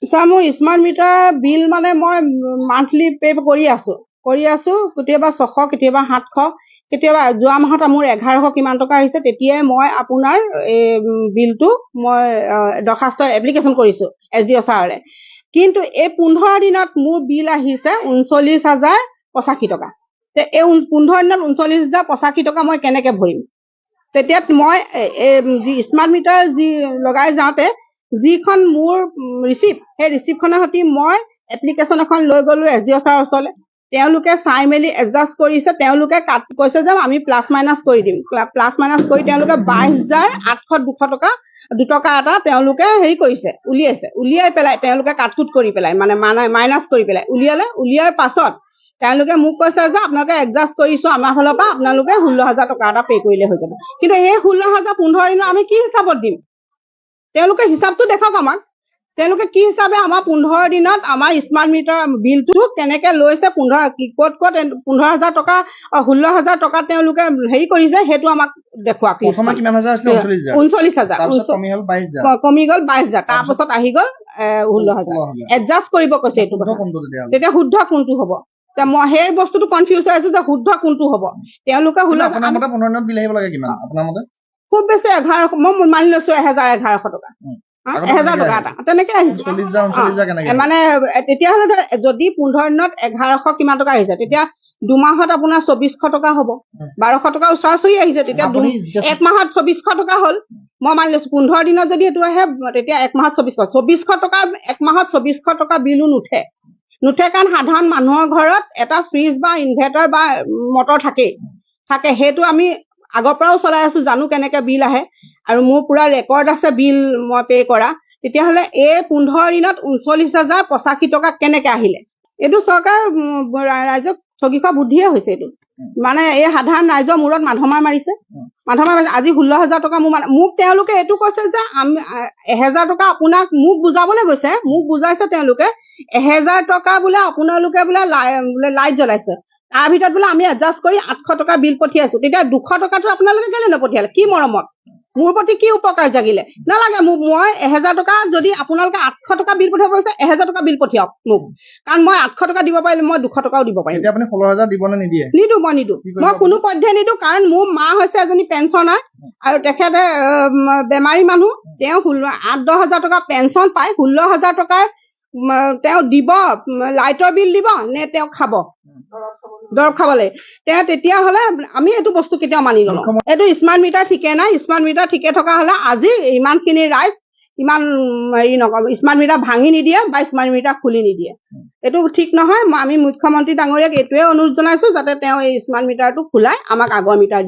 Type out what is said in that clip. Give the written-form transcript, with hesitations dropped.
Sir মোৰ smart meter বিল মানে মই মান্থলি পে' কৰি আছোঁ কেতিয়াবা 600 কেতিয়াবা 700 কেতিয়াবা যোৱা মাহত মোৰ 1100 কিমান টকা আহিছে তেতিয়াই মই আপোনাৰ এই বিলটো মই দৰখাস্ত এপ্লিকেশ্যন কৰিছোঁ SDO ছাৰলৈ। কিন্তু এই 15 দিনত মোৰ বিল আহিছে 39,085 টকা। এই 15 দিনত 39,085 টকা মই কেনেকৈ ভৰিম? তেতিয়া মই যি স্মাৰ্ট মিটাৰ যি লগাই যাওঁতে যিখন মোৰ ৰিচিপ্ট সেই ৰিচিপ্টখনৰ সৈতে মই এপ্লিকেশ্যন এখন লৈ গ'লো SDO ছাৰৰ ওচৰলৈ। তেওঁলোকে চাই মেলি এডজাষ্ট কৰিছে, তেওঁলোকে কৈছে যে আমি প্লাছ মাইনাছ কৰি দিম। প্লাছ মাইনাছ কৰি তেওঁলোকে 22,800 2 টকা এটা তেওঁলোকে হেৰি কৰিছে, উলিয়াই পেলাই তেওঁলোকে কাটকুট কৰি পেলাই মানে মাইনাছ কৰি পেলাই উলিয়াৰ পাছত তেওঁলোকে মোক কৈছে যে আপোনালোকে এডজাষ্ট কৰিছোঁ আমাৰ ফালৰ পৰা, আপোনালোকে 16,000 টকা এটা পে' কৰিলে হৈ যাব। কিন্তু সেই 16,000 15 দিনত আমি কি হিচাপত দিম? তেওঁলোকে হিচাপটো দেখাওক আমাক। তেওঁলোকে কি হিচাপে আমাৰ 15 দিনত আমাৰ স্মাৰ্ট মিটাৰ বিলটো কেনেকৈ লৈছে, ক'ত 15,000 টকা 16,000 টকা তেওঁলোকে হেৰি কৰিছে সেইটো আমাক দেখুৱাওক। 39,000 কমি গ'ল 22,000, তাৰপাছত আহি গ'ল 16,000। এডজাষ্ট কৰিব কৈছে এইটো কথা। তেতিয়া শুদ্ধ কোনটো হ'ব? মই সেই বস্তুটো কনফিউজ হৈ আছো যে শুদ্ধ কোনটো হ'ব। তেওঁলোকে 16,000 খুব বেছি 1100, মই মানি লৈছো 1,100 টকা 1,000 টকা এটা তেনেকে আহিছে। মানে তেতিয়াহ'লে যদি 15 দিনত 1,100 কিমান টকা আহিছে তেতিয়া 2 মাহত আপোনাৰ 2,400 টকা হ'ব, 1,200 টকা ওচৰা-ওচৰি আহিছে। তেতিয়া 1 মাহত 2,400 টকা হ'ল। মই মানি লৈছো 15 দিনত যদি এইটো আহে তেতিয়া 1 মাহত 2,400 টকা 1 মাহত 2,400 টকা বিলো নুঠে কাৰণ সাধাৰণ মানুহৰ ঘৰত এটা ফ্ৰিজ বা ইনভাৰ্টাৰ বা মটৰ থাকে সেইটো আমি আগৰ পৰাও চলাই আছো, জানো কেনেকে বিল আহে আৰু মোৰ পুৰা ৰেকৰ্ড আছে বিল মই পে' কৰা। তেতিয়াহ'লে এই 15 দিনত 39,085 টকা কেনেকে আহিলে? এইটো চৰকাৰ ৰাইজক ঠগি খোৱা বুদ্ধিয়ে হৈছে। এইটো মানে এই সাধাৰণ ৰাইজৰ মূৰত মাধমাৰ মাৰিছে। আজি 16,000 টকা মোক তেওঁলোকে এইটো কৈছে যে 1,000 টকা আপোনাক মোক বুজাবলৈ গৈছে, মোক বুজাইছে তেওঁলোকে 1,000 টকা বোলে আপোনালোকে বোলে লাইট জ্বলাইছে, তাৰ ভিতৰত বোলে আমি এডজাষ্ট কৰি 800 টকা বিল পঠিয়াইছো। তেতিয়া 200 টকাটো আপোনালোকে কেলে নপঠিয়ালে? কি মৰমত? মোৰ প্ৰতি কি উপকাৰ জাগিলে? নালাগে মোক, মই 1,000 টকা যদি আপোনালোকে 800 টকা বিল পঠিয়াব কৈছে 1,000 টকা বিল পঠিয়াওক মোক, কাৰণ মই 800 টকা দিব পাৰিলে মই 200 টকাও দিব পাৰিম। আপুনি 16,000 দিব নে নিদিয়ে? নিদো, মই কোনো পধ্যে নিদো, কাৰণ মোৰ মা হৈছে এজনী পেঞ্চনাৰ আৰু তেখেতে বেমাৰী মানুহ। তেওঁ 8-10 হাজাৰ টকা পেঞ্চন পায়, 16,000 টকাৰ তেওঁ দিব লাইটৰ বিল দিব নে তেওঁ খাব দৰৱ খাবলৈ? তেতিয়াহ'লে আমি এইটো বস্তু কেতিয়াও মানি নলওঁ। এইটো স্মাৰ্ট মিটাৰ ঠিকে নাই। স্মাৰ্ট মিটাৰ ঠিকে থকা হ'লে আজি ইমানখিনি ৰাইজ ইমান হেৰি নকৰোঁ, স্মাৰ্ট মিটাৰ ভাঙি নিদিয়ে বা স্মাৰ্ট মিটাৰ খুলি নিদিয়ে। এইটো ঠিক নহয়। আমি মুখ্যমন্ত্ৰী ডাঙৰীয়াক এইটোৱে অনুৰোধ জনাইছো যাতে তেওঁ এই স্মাৰ্ট মিটাৰটো খোলাই আমাক আগৰ মিটাৰ